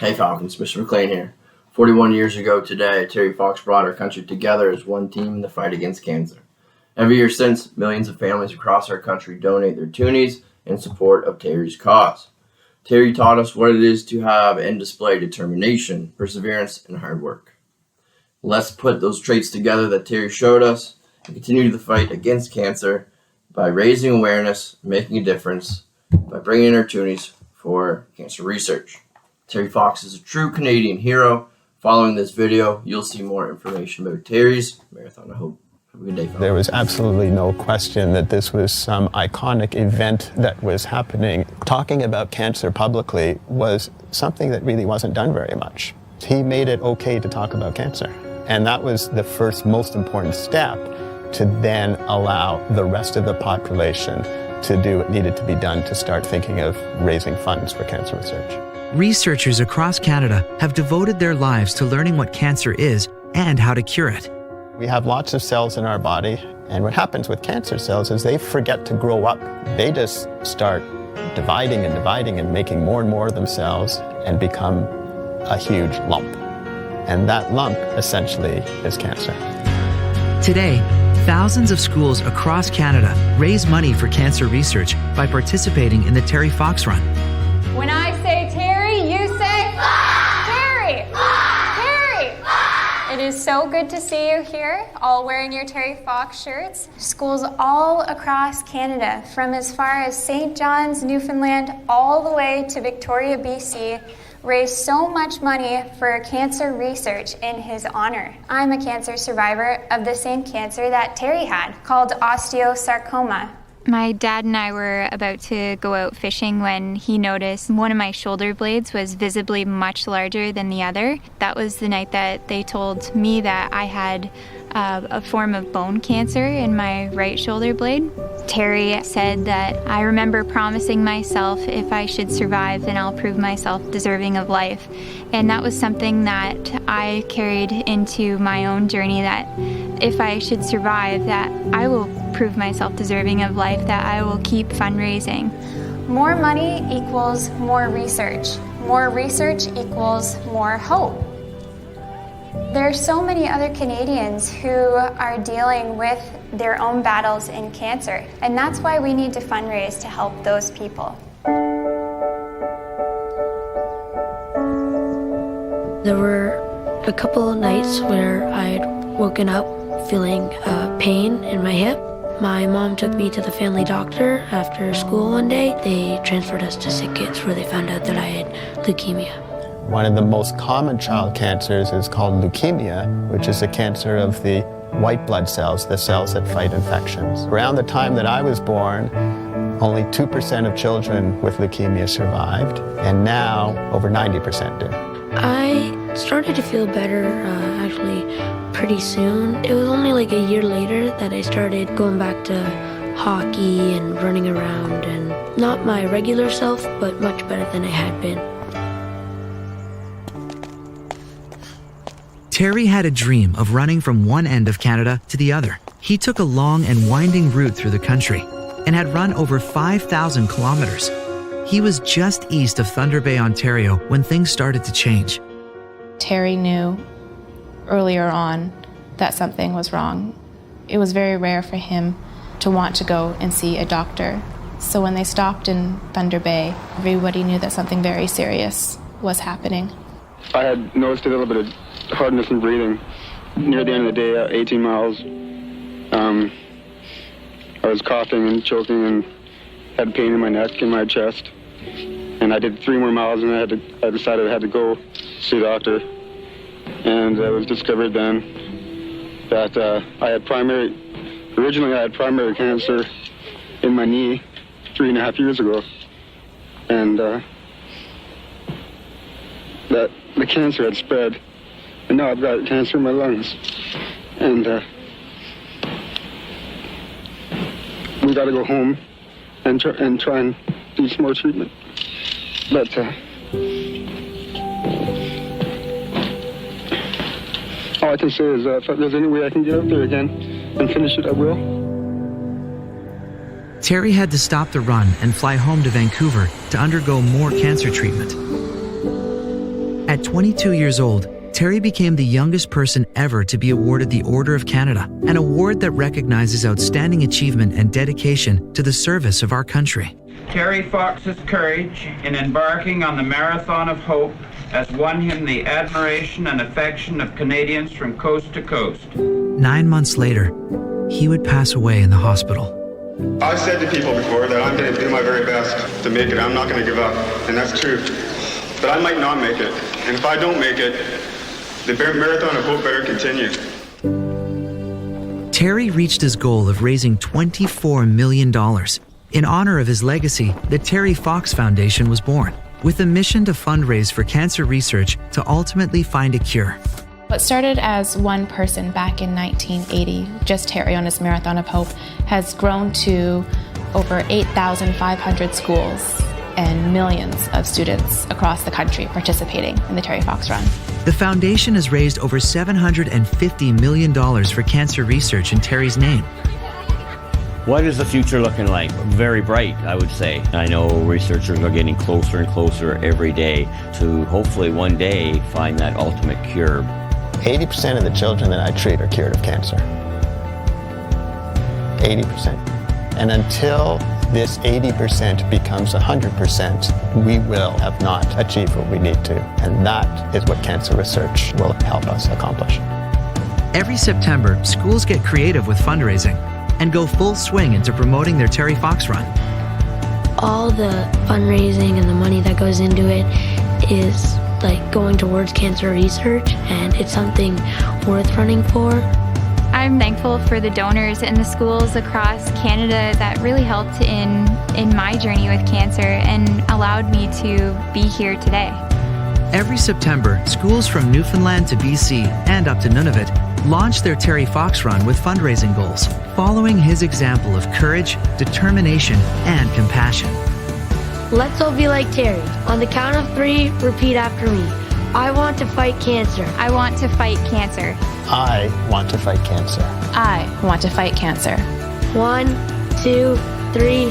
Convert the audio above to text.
Hey Falcons, Mr. McLean here. 41 years ago today, Terry Fox brought our country together as one team in the fight against cancer. Every year since, millions of families across our country donate their toonies in support of Terry's cause. Terry taught us what it is to have and display determination, perseverance, and hard work. Let's put those traits together that Terry showed us and continue the fight against cancer by raising awareness, making a difference, by bringing in our toonies for cancer research. Terry Fox is a true Canadian hero. Following this video, you'll see more information about Terry's marathon. I hope. Have a good day, folks. There was absolutely no question that this was some iconic event that was happening. Talking about cancer publicly was something that really wasn't done very much. He made it okay to talk about cancer. And that was the first most important step to then allow the rest of the population to do what needed to be done to start thinking of raising funds for cancer research. Researchers across Canada have devoted their lives to learning what cancer is and how to cure it. We have lots of cells in our body, and what happens with cancer cells is they forget to grow up. They just start dividing and making more and more of themselves and become a huge lump. And that lump essentially is cancer. Today, thousands of schools across Canada raise money for cancer research by participating in the Terry Fox Run. When I say Terry, you say Terry! Terry! It is so good to see you here, all wearing your Terry Fox shirts. Schools all across Canada, from as far as St. John's, Newfoundland, all the way to Victoria, BC, raised so much money for cancer research in his honor. I'm a cancer survivor of the same cancer that Terry had, called osteosarcoma. My dad and I were about to go out fishing when he noticed one of my shoulder blades was visibly much larger than the other. That was the night that they told me that I had a form of bone cancer in my right shoulder blade. Terry said that I remember promising myself if I should survive, then I'll prove myself deserving of life. And that was something that I carried into my own journey, that if I should survive, that I will prove myself deserving of life, that I will keep fundraising. More money equals more research. More research equals more hope. There are so many other Canadians who are dealing with their own battles in cancer, and that's why we need to fundraise to help those people. There were a couple of nights where I'd woken up feeling pain in my hip. My mom took me to the family doctor after school one day. They transferred us to Sick Kids where they found out that I had leukemia. One of the most common child cancers is called leukemia, which is a cancer of the white blood cells, the cells that fight infections. Around the time that I was born, only 2% of children with leukemia survived, and now over 90% do. I started to feel better actually pretty soon. It was only like a year later that I started going back to hockey and running around, and not my regular self, but much better than I had been. Terry had a dream of running from one end of Canada to the other. He took a long and winding route through the country and had run over 5,000 kilometers. He was just east of Thunder Bay, Ontario, when things started to change. Terry knew earlier on that something was wrong. It was very rare for him to want to go and see a doctor. So when they stopped in Thunder Bay, everybody knew that something very serious was happening. I had noticed a little bit of hardness in breathing. Near the end of the day, 18 miles, I was coughing and choking and had pain in my neck and my chest. And I did 3 more miles, and I decided I had to go see a doctor. And it was discovered then that originally I had primary cancer in my knee 3.5 years ago. And that the cancer had spread, and now I've got cancer in my lungs. And we got to go home and try and do some more treatment. But all I can say is if there's any way I can get out there again and finish it, I will. Terry had to stop the run and fly home to Vancouver to undergo more cancer treatment. At 22 years old, Terry became the youngest person ever to be awarded the Order of Canada, an award that recognizes outstanding achievement and dedication to the service of our country. Terry Fox's courage in embarking on the Marathon of Hope has won him the admiration and affection of Canadians from coast to coast. 9 months later, he would pass away in the hospital. I've said to people before that I'm going to do my very best to make it. I'm not going to give up, and that's true. But I might not make it, and if I don't make it, the Marathon of Hope better continue. Terry reached his goal of raising $24 million. In honor of his legacy, the Terry Fox Foundation was born, with a mission to fundraise for cancer research to ultimately find a cure. What started as one person back in 1980, just Terry on his Marathon of Hope, has grown to over 8,500 schools and millions of students across the country participating in the Terry Fox Run. The foundation has raised over $750 million for cancer research in Terry's name. What is the future looking like? Very bright, I would say. I know researchers are getting closer and closer every day to hopefully one day find that ultimate cure. 80% of the children that I treat are cured of cancer. 80%. And until this 80% becomes 100%, we will have not achieved what we need to. And that is what cancer research will help us accomplish. Every September, schools get creative with fundraising and go full swing into promoting their Terry Fox Run. All the fundraising and the money that goes into it is like going towards cancer research, and it's something worth running for. I'm thankful for the donors and the schools across Canada that really helped in my journey with cancer and allowed me to be here today. Every September, schools from Newfoundland to BC and up to Nunavut launch their Terry Fox Run with fundraising goals, following his example of courage, determination, and compassion. Let's all be like Terry. On the count of 3, repeat after me. I want to fight cancer. I want to fight cancer. I want to fight cancer. I want to fight cancer. 1, 2, 3.